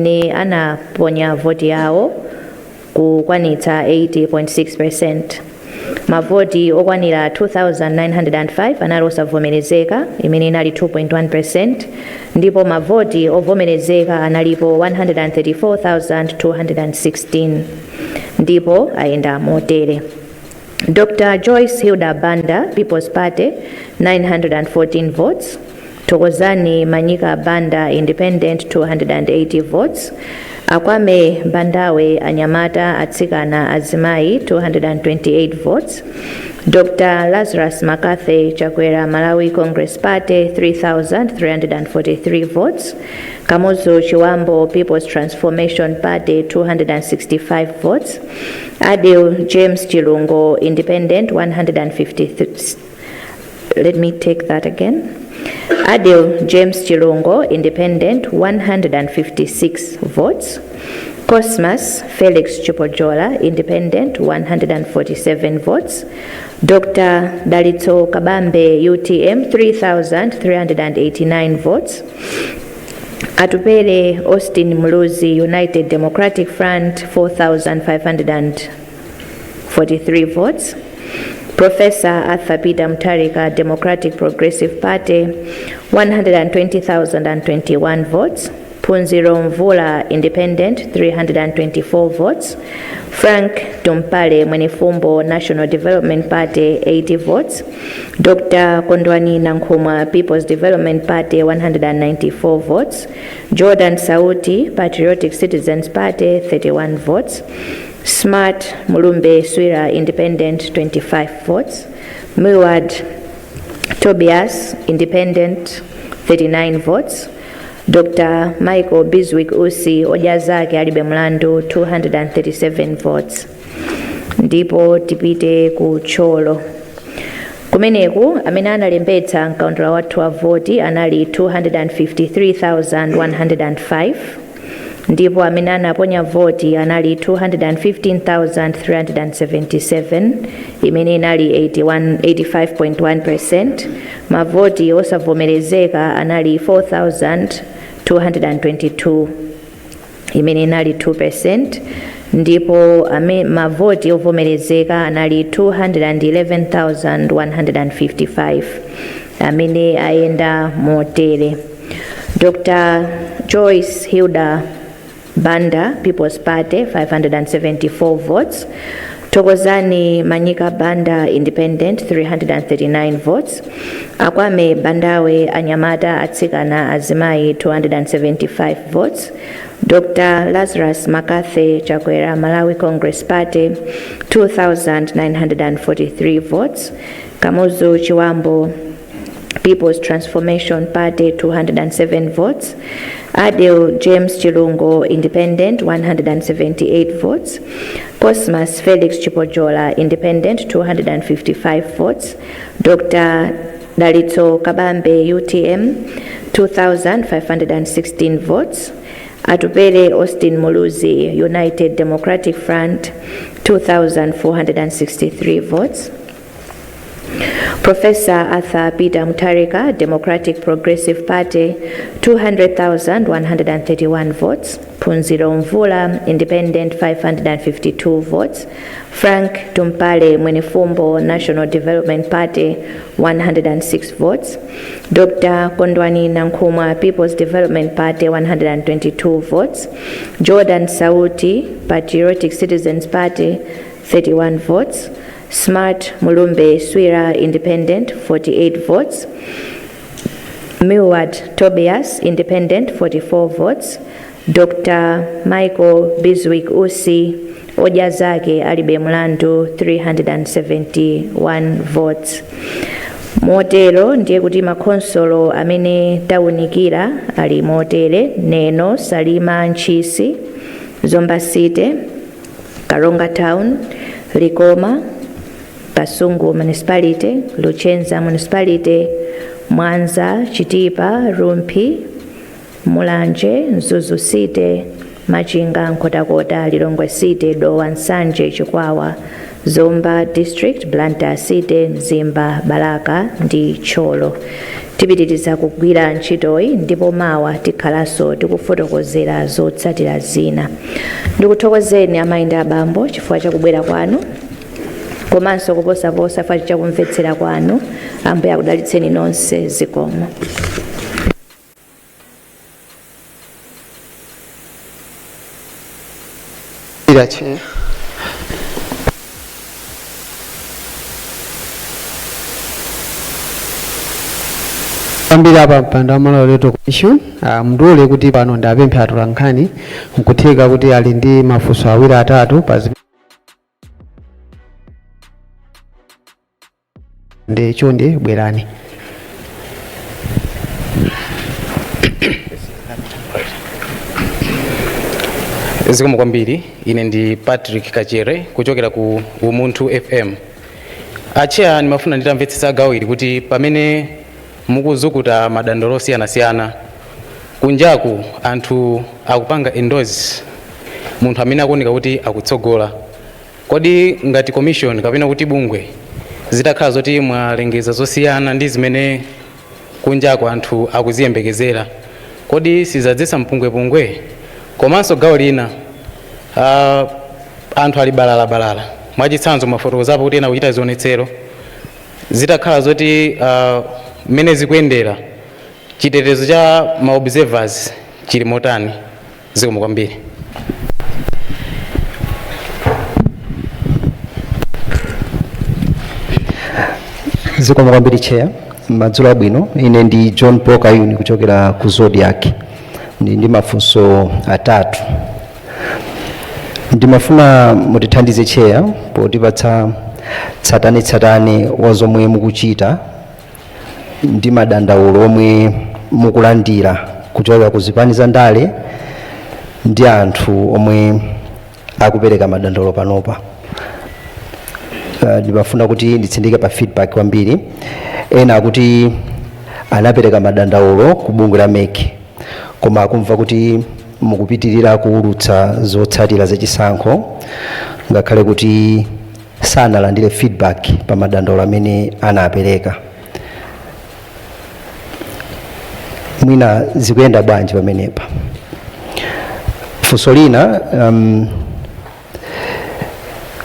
ni anaponya voti yawo kukwanitsa 80.6%. Mavoti okwanira 2,905 anali osavomerezeka imene inali 2.1%, ndipo mavoti ovomerezeka analipo 134,216 ndipo ayenda motere. Dr. Joyce Hilda Banda, People's Party, 914 votes. Thokozani Manyika Banda, Independent, 280 votes. Akwame Bandawe Anyamata Atsikana Azimai, 228 votes. Dr. Lazarus Makathe Chakwera Malawi Congress Party, 3,343 votes. Kamuzu Chiwambo People's Transformation Party, 265 votes. Adil James Chilungo Independent, 153. Let me take that again. Adil James Chilungo Independent, 156 votes. Cosmas Felix Chupojola Independent, 147 votes. Dr. Dalito Kabambe UTM, 3,389 votes. Atupele Austin Muluzi United Democratic Front, 4,543 votes. Professor Arthur Peter Mutharika Democratic Progressive Party, 120,021 votes. Punziro Mvula Independent, 324 votes. Frank Tumpale Mwenefumbo National Development Party, 80 votes. Dr. Kondwani Nankhumwa People's Development Party, 194 votes. Jordan Sauti Patriotic Citizens Party, 31 votes. Smart Mulumbe Swira Independent, 25 votes. Muwad Tobias Independent, 39 votes. Dr. Michael Biswick Usi Ojazake Alibe Mlandu, 237 votes. Ndipo tipite ku Cholo. Kumeneku amene analembetsa nkaundula wathu wa voti anali 253,105. Ndipo amene anaponya voti anali 215,377 imene inali 85.1%. Mavoti osavomerezeka anali 4,222 imene inali 2%. Ndipo mavoti ovomerezeka anali 211,155 amene ayenda motere. Dr. Joyce Hilda Banda, People's Party, 574 votes. Thokozani Manyika Banda, Independent, 339 votes. Akwame Bandawe Anyamata Atsikana Azimai, 275 votes. Dr. Lazarus Makathe Chakwera Malawi Congress Party, 2,943 votes. Kamuzu Chiwambo People's Transformation Party, 207 votes. Adil James Chilungo Independent, 178 votes. Cosmas Felix Chupojola Independent, 255 votes. Dr. Dalito Kabambe UTM, 2,516 votes. Atupele Austin Muluzi United Democratic Front, 2,463 votes. Professor Arthur Peter Mutharika Democratic Progressive Party, 200,131 votes. Punziro Mvula Independent, 552 votes. Frank Tumpale Mwenefumbo National Development Party, 106 votes. Dr. Kondwani Nankhumwa People's Development Party, 122 votes. Jordan Sauti Patriotic Citizens Party, 31 votes. Smart Mulumbe Swira Independent, 48 votes. Muwad Tobias Independent, 44 votes. Dr. Michael Biswick Usi Ojazake Alibe Mlandu, 371 votes. Motero ndiye kuti makonsolo amene tawunikira ali motere: Neno, Salima Nchisi, Zomba City, Karonga Town, Likoma, Kasungu Municipality, Luchenza Municipality, Mwanza, Chitipa, Rumpi, Mulanje, Zuzu City, Machinga, Nkotakota, Lilongwe City, Dowa, Nsanje, Chikwawa, Zomba District, Blantyre City, Zimba, Balaka ndi Cholo. tipitiriza kugwira ntchitoyi ndipo mawa tikhalanso tikufotokozera zotsatira zina. Ndikuthokozeni amayi ndi abambo chifukwa chakubwera kwanu komanso kuposaposa chifukwa chakumvetsera kwanu. Ambuye akudalitseni nonse. Zikomo. Ambira apa mpando amalo leto commission mndule kuti pano ndapemphe Atolankhani nkutheka kuti ali ndi mafunso awiri atatu ndi chonde bwerani. Zikomo kwambiri. Ine ndi Patrick Kachere kuchokera ku Umunthu FM. Achia nimafuna nditamvetsetsa gawo ili kuti pamene mukuzukuta madandaulo osiyana-siyana kunjaku anthu akupanga endorse munthu amene akuoneka kuti akutsogola. Kodi ngati commission kapena kuti bungwe zitakhala zoti mwalengeza zosiyana ndi zimene kunjaku anthu akuziyembekezera, kodi sizadzetsa mpungwepungwe? Komanso gawo lina anthu ali balala mwachitsanzo mafotokozapo kuti ena kuchita zionetsero zitakhala zoti mmene zikuyendera chitetezo cha maobservers chili motani? Zikomo kwambiri. Zikomo kwambiri Chair. Madzulo abwino. Ine ndi John Poka yuni kuchokera ku Zodiac. Ndi mafunso atatu. Ndimafuna mutithandize Chair potipatsa tsatane wa zomwe mukuchita ndi madandaulo omwe mukulandira kuchokera ku zipani za ndale ndi anthu omwe akupereka madandaulo panopa. Ndimafuna kuti nditsindike pa feedback kwambiri. Ena akuti anapereka madandaulo ku bungwe la MEC koma akumva kuti mukupitirira kuulutsa zotsatira zachisankho ngakhale kuti sanalandire feedback pa madandaulo amene anapereka. Mwina zikuyenda bwanji pamenepa? Funso lina,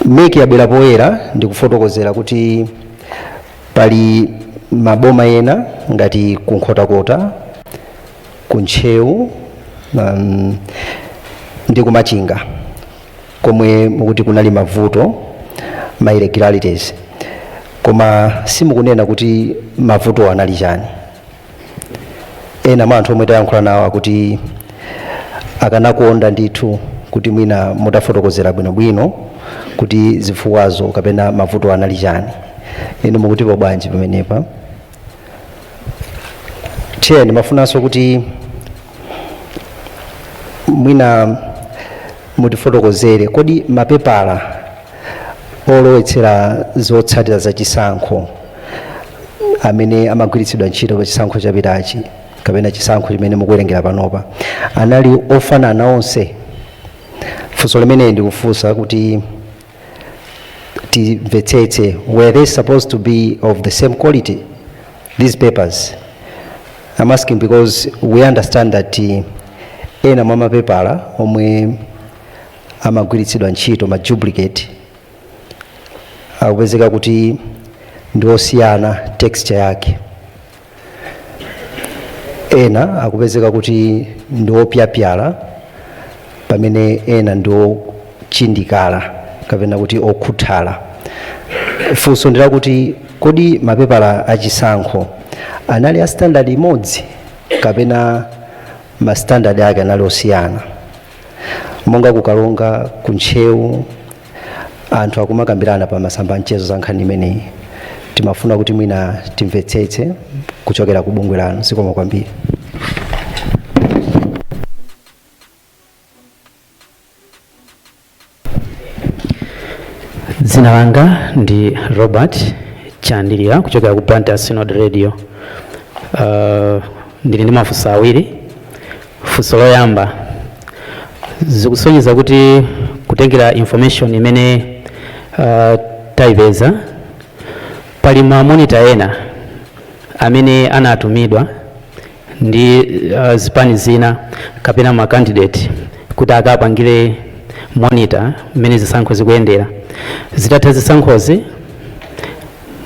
MEC yabwera poyera ndi kufotokozera kuti pali maboma ena ngati kunkhotakota, kuntcheu ndi kumachinga komwe mukuti kunali mavuto ma irregularities, koma simukunena kuti mavuto anali chani. Ena mwa anthu omwe tayankhula nawo akuti akanakonda ndithu kuti mwina mutafotokozera bwinobwino kuti zifukwazo kapena mavuto anali chani. Inu mukutipo bwanji pamenepa? Chair, ndimafunanso kuti mwina mutifotokozere kodi mapepala olowetsera zotsatira zachisankho amene amagwiritsidwa ntchito pa chisankho chapitachi kapena chisankho chimene mukuwerengera panopa anali ofanana onse? Funso limene ndikufunsa kuti timvetsetse, were they supposed to be of the same quality, these papers? I'm asking because we understand that ena mwa mapepala omwe amagwiritsidwa ntchito ma duplicate akupezeka kuti ndi osiyana texture yake, ena akupezeka kuti ndi opyapyala pamene ena ndi ochindikala kapena kuti okhuthala. Funso ndila kuti kodi mapepala achisankho anali a standard imodzi kapena ma standard ake anali osiyana? Monga kukalonga, kuntcheu, anthu akumakambirana pa masamba mchezo za nkhani imeneyi. Timafuna kuti mwina timvetsetse kuchokera ku bungwe lanu. Zikomo kwambiri. Dzina langa ndi Robert Chandilira kuchokera ku Planta Synod Radio. Ndili ndi mafunso awiri. Funso loyamba, zikusonyeza kuti kutengera information imene taipeza pali ma monitor ena amene anatumidwa ndi zipani zina kapena ma candidate kuti akapangire monitor mmene zisankho zikuyendera. Zitatha zisankhozi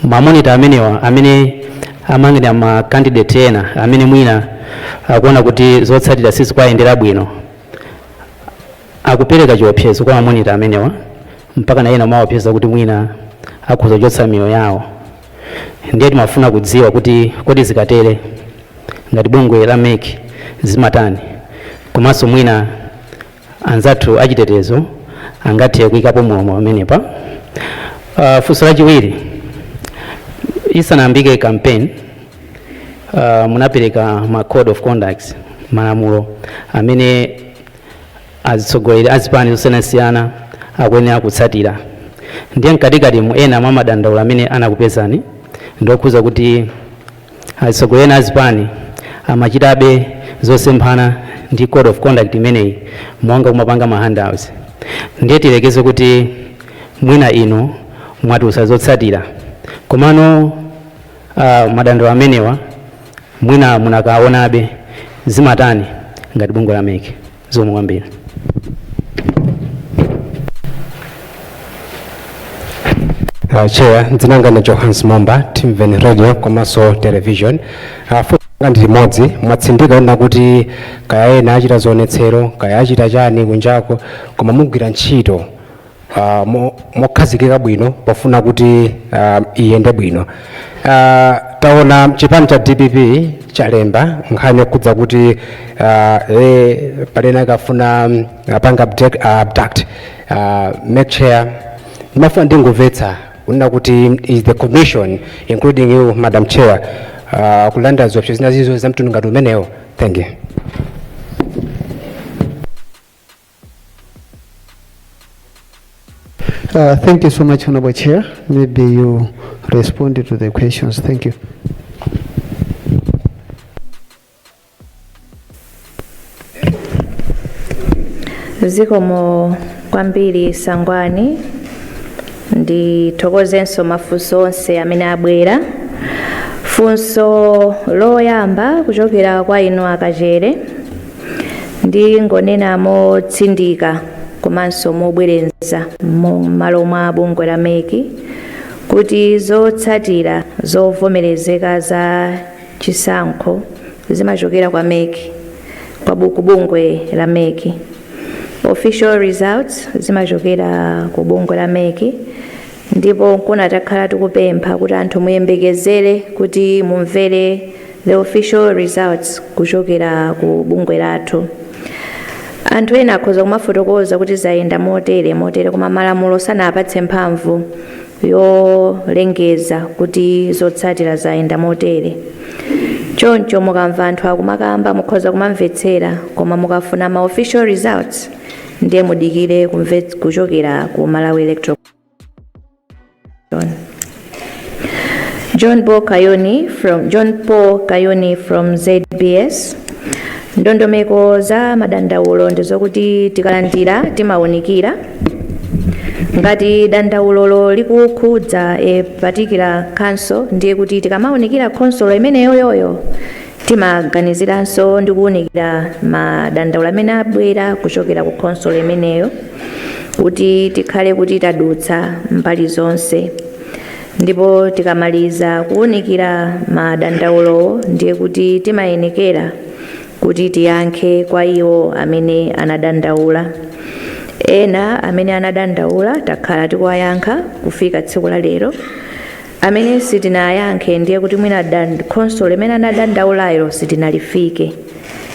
ma monitor amenewa amene amangirira ma candidate ena amene mwina akuona kuti zotsatira sizikuyendera bwino akupereka chiopsezo kwa monitor amenewa mpaka na ena mawapeza kuti mwina akhoza kuchotsa miyoyo yawo. Ndiye timafuna kudziwa kuti kodi zikatere ngati bungwe la MEC zimatani komanso mwina anzathu achitetezo angathe kuyikapo mulomo amenepa. Funso lachiwiri, isanayambike campaign munapereka ma code of conduct, malamulo amene azitsogoleri azipani zosiyanasiyana akuyenera kutsatira. Ndiye mkatikati mu ena mwa madandaulo amene anakupezani ndokhuza kuti azitsogoleri azipani amachitabe zosemphana ndi code of conduct imeneyi monga kumapanga ma handouts. Ndiye tilekeze kuti mwina ino mwatiusa zotsatira komano madandaulo amenewa mwina munakaonabe zimatani ngati bungwe la MEC. Zomwe kwambiri. Chair, ndzinanga na Johannes Momba, Timven Radio komanso television. Ngati limodzi mwatsindika na kuti kaya ena achita zionetsero kaya achita chani kunjako koma mugwira ntchito mokhazikika bwino pofuna kuti iyende bwino. Taona chipani cha DPP chalemba nkhani yakudza kuti palena kafuna apanga abduct make chair. Ndimafuna ndingomvetsa kunena kuti is the commission including you Madam Chair kulanda zoption zinazizo za mtundu ngati umenewo. Thank you. Thank you so much, Honorable Chair. Maybe you responded to the questions. Thank you. Zikomo kwambiri Sangwani, ndithokozenso mafunso onse amene abwera. Funso loyamba kuchokera kwa inu akachere ndi ngonena motsindika komanso mobwereza m'malo mwa bungwe la MEC kuti zotsatira zovomerezeka za chisankho zimachokera kwa MEC kwa bungwe la MEC. Official results zimachokera ku bungwe la MEC ndipo kuna takhala tikupempha kuti anthu muyembekezere kuti mumvere the official results kuchokera ku bungwe lathu. Anthu ena akhoza kumafotokoza kuti zayenda motere koma malamulo sanapatse mphamvu yolengeza kuti zotsatira zayenda motere. Choncho mukamva anthu akumakamba mukhoza kumamvetsera koma mukafuna ma official results ndiye mudikire kuchokera ku Malawi Electoral. John Paul Kayoni from ZBS. Ndondomeko za madandaulo ndizokuti tikalandira timawunikira ngati dandaulolo likukhudza particular council ndiye kuti tikamawunikira council imeneyo yoyo timaganiziranso ndi kuwunikira madandaulo amene abwera kuchokera ku council imeneyo kuti tikhale kuti tadutsa mbali zonse. Ndipo tikamaliza kuwunikira madandaulo ndiye kuti timayenekera kuti tiyankhe kwa iwo amene anadandaula. Ena amene anadandaula takhala tikuwayankha kufika tsiku la lero. Amene sitinayankhe ndiye kuti mwina council imene anadandaulayo sitinalifike.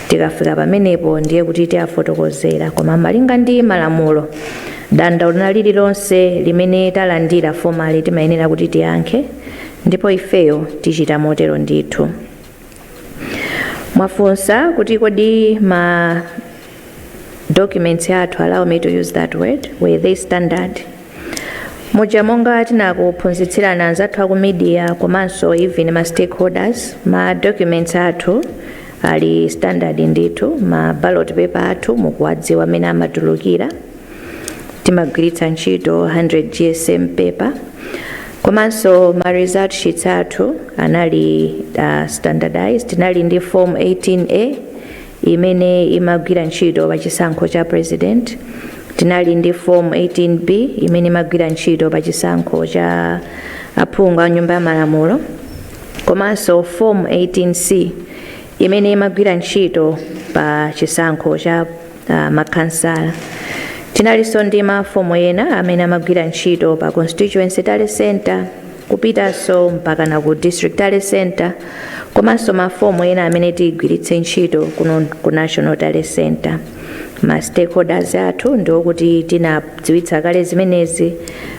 Tikafika pamenepo ndiye kuti tiafotokozera koma malinga ndi malamulo dandaulo lililonse limene talandira formally timayenera kuti tiyankhe ndipo ifeyo tichita motero ndithu. Mwafunsa kuti kodi ma documents athu, allow me to use that word, were they standard? Muja monga tinakuphunzitsirana anzathu aku media komanso even ma stakeholders, ma documents athu ali standard ndithu. Ma ballot paper athu mukuwadziwa amene amatulukira timagwiritsa ntchito 100 GSM paper. komanso ma result sheets athu anali standardized. Tinali ndi form 18A imene imagwira ntchito pa chisankho cha president. Tinali ndi form 18B imene imagwira ntchito pa chisankho cha aphungu a nyumba ya malamulo, komanso form 18C imene imagwira ntchito pa chisankho cha makhansala. Tinalinso ndi mafomu ena amene amagwira ntchito pa constituency tally center kupitanso mpaka na ku district tally center, komanso mafomu ena amene tigwiritse ntchito kuno ku national tally center. Ma stakeholders athu ndiokuti tinadziwitsa kale zimenezi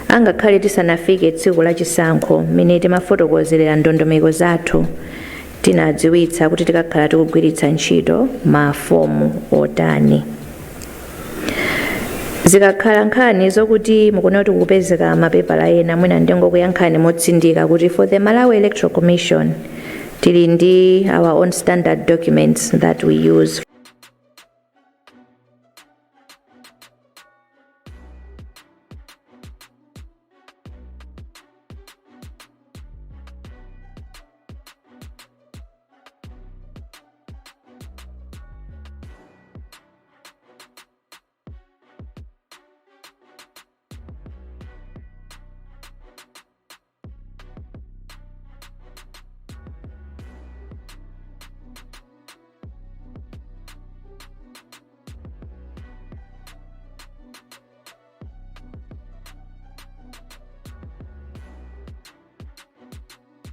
angakhale tisanafike tsiku la chisankho mmene timafotokozerera ndondomeko zathu. Tinadziwitsa kuti tikakhala tikugwiritsa ntchito mafomu otani. Zikakhala nkhani zokuti mukuona kuti kupezeka mapepala ena mwina ndingokuyankhani motsindika kuti for the Malawi Electoral Commission tili ndi our own standard documents that we use.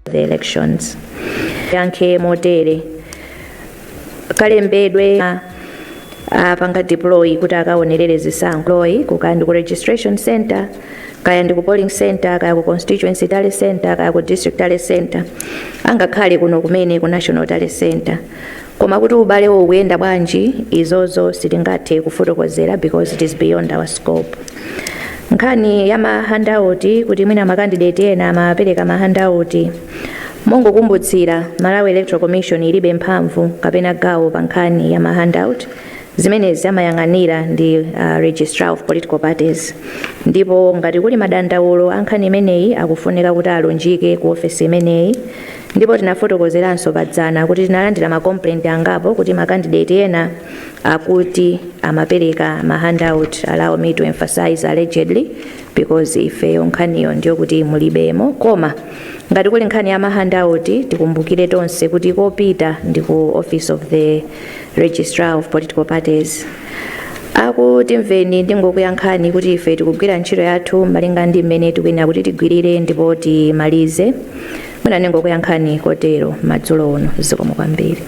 The elections yankhe motere kalembedwe apanga deploy kuti akaonerere zisankho kukaya ndi ku registration center, kaya ndi ku polling center, kaya ku constituency tally center, kaya ku district tally center, angakhale kuno kumene ku national tally center. Koma kuti ubale uyenda bwanji izozo sitingathe kufotokozera because it is beyond our scope. Nkhani ya ma handout kuti mwina makandidate ena amapereka ma handout, mongokumbutsira Malawi Electoral Commission ilibe mphamvu kapena gawo pa nkhani ya ma handout. Zimenezi amayang'anira ndi registrar of political parties, ndipo ngati kuli madandaulo ankhani imeneyi akufunika kuti alunjike ku ofesi imeneyi. Ndipo tinafotokozeranso padzana kuti tinalandira ma complaint angapo kuti makandidate ena akuti amapereka ma handout. Allow me to emphasize allegedly because ife nkhaniyo ndiyo kuti mulibemo, koma ngati kuli nkhani ya ma handout tikumbukire tonse kuti kopita ndi ku office of the registrar of political parties. Akutimveni ndingokuyankhani kuti ife tikugwira ntchito yathu malinga ndi mmene tikuyenera kuti tigwirire ndipo timalize. Mwina ndingokuyankhani kotero madzulo uno. Zikomo kwambiri.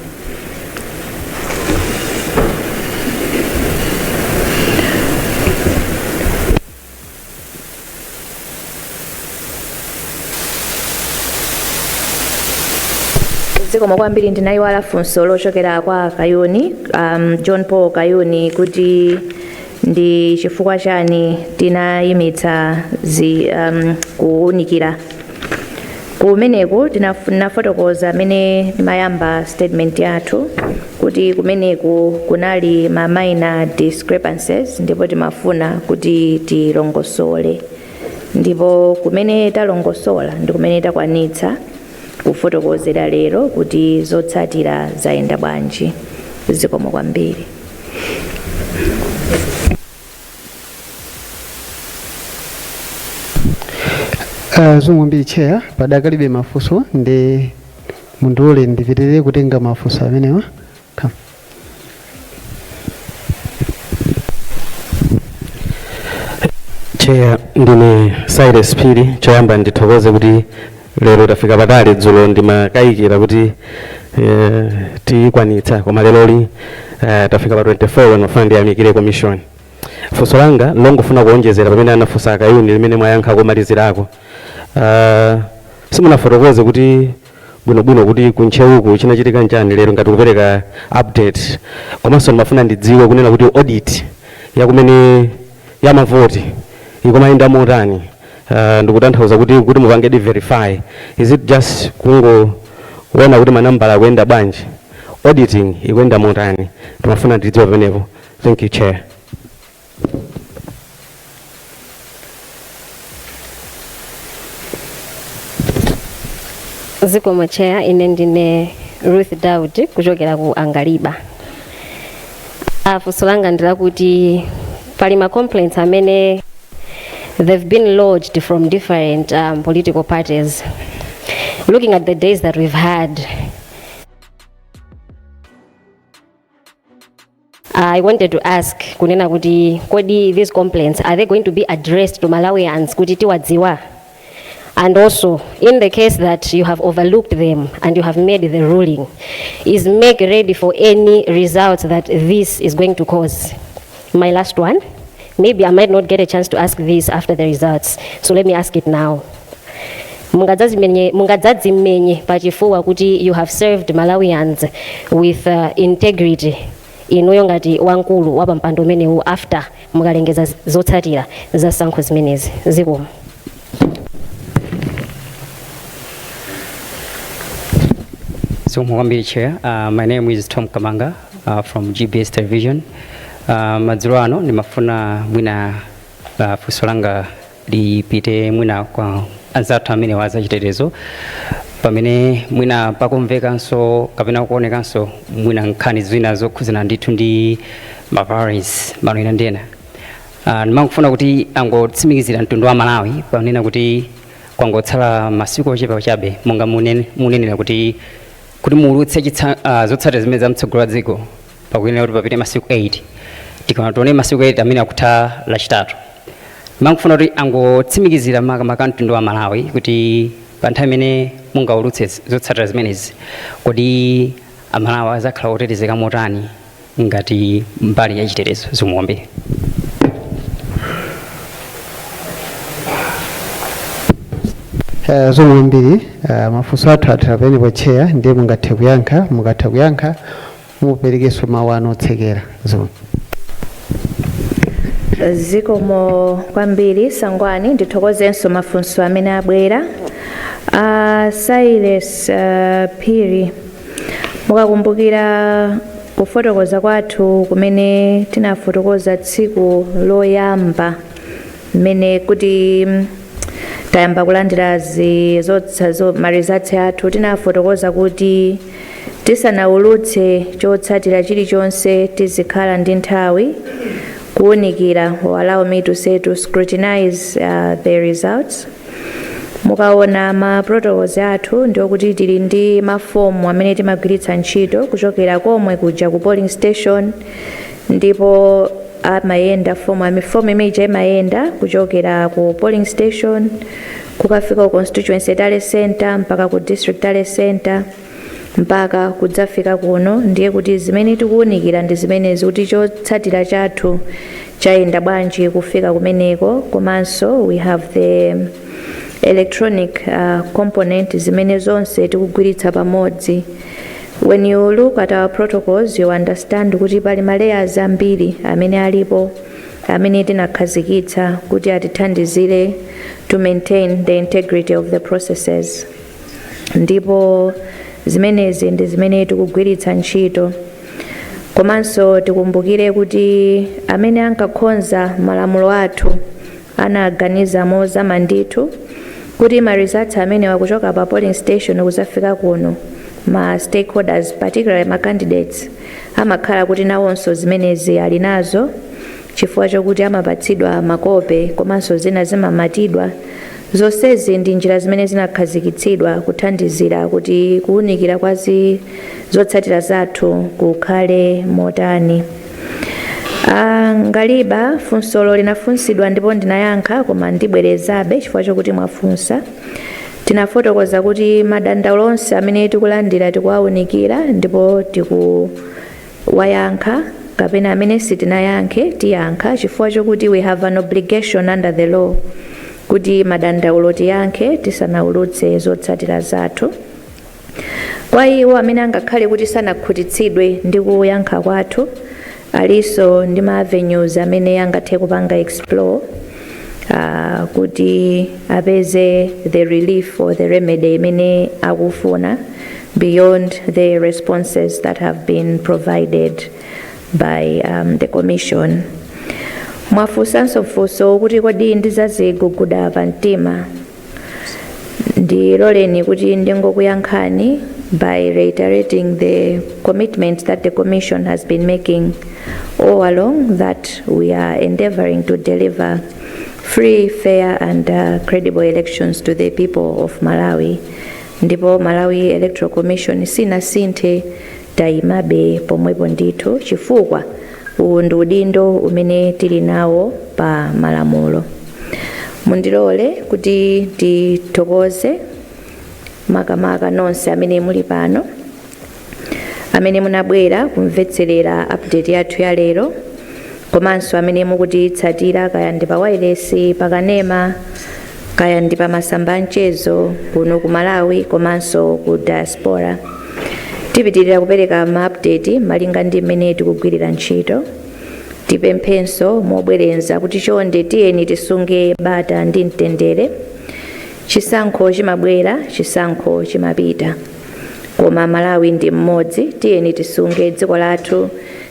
Zikomo kwambiri. Ndinayiwala funso lochokera kwa Kayuni, John Paul Kayuni, kuti ndi chifukwa chani tinayimitsa kuwunikira. Kumeneku tinafotokoza amene timayamba statement yathu kuti kumeneku kunali ma minor discrepancies ndipo timafuna kuti tilongosole, ndipo kumene talongosola ndi kumene takwanitsa kufotokozera lero kuti zotsatira zayenda bwanji. Zikomo kwambiri. Zikomo kwambiri chair, padakalibe mafunso ndi mundule ndipitirire kutenga mafunso amenewa. Chair, ndine Cyrus Phiri, choyamba ndithokoze kuti lero tafika patali. Dzulo ndimakayikira kuti tikwanitsa, koma leroli tafika pa 24 nofuna ndiyamikire commission. Funso langa longofuna kuonjezera pamene anafunsa Kayuni limene mwayankha komalizirako. Simunafotokoze kuti bwinobwino kuti kuncheuku chinachitika njani lero ngati kupereka update, komanso ndimafuna ndidziwe kunena kuti audit yakumene ya mavoti ikumayenda motani. Ndikutanthauza kuti mupange verify, is it just kungoona kuti manambala akuyenda bwanji, auditing ikuyenda motani? Timafuna ndidziwe pamenepo. Thank you, Chair. Zikomo chair ine ndine Ruth Daud kuchokera ku Angaliba. Funso langa ndila kuti pali ma complaints amene they've been lodged from different political parties. Looking at the days that we've had, I wanted to ask kunena kuti kodi these complaints, are they going to be addressed to Malawians kuti tiwadziwa? And also, in the case that you have overlooked them and you have made the ruling, is MEC ready for any results that this is going to cause? My last one, maybe I might not get a chance to ask this after the results, so let me ask it now. Mungadzadzimmenye pachifuwa kuti you have served Malawians with integrity inuyo ngati wankulu wa pampando umenewu after mukalengeza zotsatira za sankho zimenezi. Zikomo. So Chair, my name is Tom Kamanga from GBS Television. Madzulo ano nimafuna mwina funso langa lipite mwina kwa anzathu amene waza chitetezo pamene mwina pakumvekanso kapena kuonekanso mwina nkhani zina zokhuzana ndithu ndi violence malo ina ndena. Ndimangofuna kuti angotsimikizira mtundu wa Malawi panena kuti kwangotsala masiku ochepa chabe monga munenera kuti muulutse zotsatira zimene zamtsogolo dziko pakuyenera kuti papite masiku 8 tikana tione masiku 8 amene akutha lachitatu. Ndimangofuna kuti angotsimikizira makamaka mtundu wa Malawi kuti pa nthawi imene mungaulutse zotsatira zimenezi kodi Amalawi azakhala otetezeka motani ngati mbali ya chitetezo. Zikomo. Zikomo mbiri mafunso athu athera pamenepo chair ndiye mungathe kuyankha muperekenso mawu anu otsekera. Zikomo kwambiri Sangwani, ndithokozenso mafunso amene abwera. Silas Phiri, mukakumbukira kufotokoza kwathu kumene tinafotokoza tsiku loyamba mmene kuti tayamba kulandira marizatsi athu, tinafotokoza kuti tisanaulutse chotsatira chilichonse tizikhala ndi nthawi kuwunikira, allow me to say to scrutinize the results. Mukaona ma protocols athu ndiyo kuti tili ndi mafomu amene timagwiritsa ntchito kuchokera komwe kuja ku polling station, ndipo amayenda fomu imene imayenda kuchokera ku polling station kukafika ku constituency tale center mpaka ku district tale center mpaka kudzafika kuno. Ndiye kuti zimene tikuwunikira ndi zimenezi kuti chotsatira chathu chayenda bwanji kufika kumeneko. Komanso we have the electronic component zimene zonse tikugwiritsa pamodzi. When you look at our protocols, you understand kuti pali layers ambiri amene alipo amene tinakhazikitsa kuti atithandizire to maintain the integrity of the processes. Ndipo zimenezi ndi zimene tikugwiritsa ntchito. Komanso tikumbukire kuti amene ankakhonza malamulo athu anaganiza mozama ndithu kuti ma results amene wakuchoka pa polling station kuzafika kuno, ma stakeholders particularly ma candidates amakhala kuti nawonso zimenezi ali nazo, chifukwa chokuti amapatsidwa makope komanso zina zimamatidwa. Zonsezi ndi njira zimene zinakhazikitsidwa kuthandizira kuti kuwunikira kwa zotsatira zathu kukhale motani. Ngaliba funsolo linafunsidwa ndipo ndinayankha, koma ndibwerezabe chifukwa chokuti mwafunsa. Tinafotokoza kuti madandaulo onse amene tikulandira tikuwawunikira ndipo tikuwayankha, kapena amene sitinayankhe tiyankha chifukwa chokuti we have an obligation under the law kuti madandaulo tiyankhe tisanaulutse zotsatira zathu. Kwa iwo amene angakhale kuti sanakhutitsidwe ndi kuyankha kwathu, aliso ndi ma avenues amene angathe kupanga explore kuti apeze the relief or the remedy imene akufuna beyond the responses that have been provided by the commission. Mwafunsanso funso kuti kodi ndizaziguguda pa mtima. ndiloleni kuti ndingokuyankhani by reiterating the commitment that the Commission has been making all along, that we are endeavoring to deliver free, fair and credible elections to the people of Malawi. Ndipo Malawi Electoral Commission sinasinthe taimabe pomwepo ndithu chifukwa uwu ndi udindo umene tili nawo pa malamulo. Mundilole kuti tithokoze makamaka nonse amene muli pano, amene munabwera kumvetserera update yathu ya lero, komanso amene mukutitsatira kaya ndi pa wireless, pa kanema, kaya ndi pa masamba mchezo kuno ku Malawi komanso ku diaspora. Tipitirira kupereka ma-update malinga ndi mmene tikugwirira ntchito. Tipemphenso mobwerenza kuti chonde tiyeni tisunge bata ndi mtendere. Chisankho chimabwera, chisankho chimapita, koma Malawi ndi mmodzi. Tiyeni tisunge dziko lathu,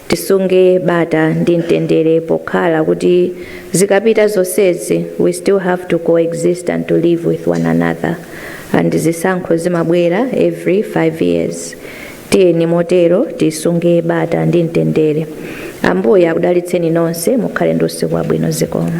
tisunge bata ndi mtendere pokhala kuti zikapita zonsezi we still have to coexist and to live with one another, and zisankho zimabwera every 5 years. Tiyeni motero tisunge bata ndi mtendere. Ambuye akudalitseni nonse, mukhale ndi usiku wabwino. Zikomo.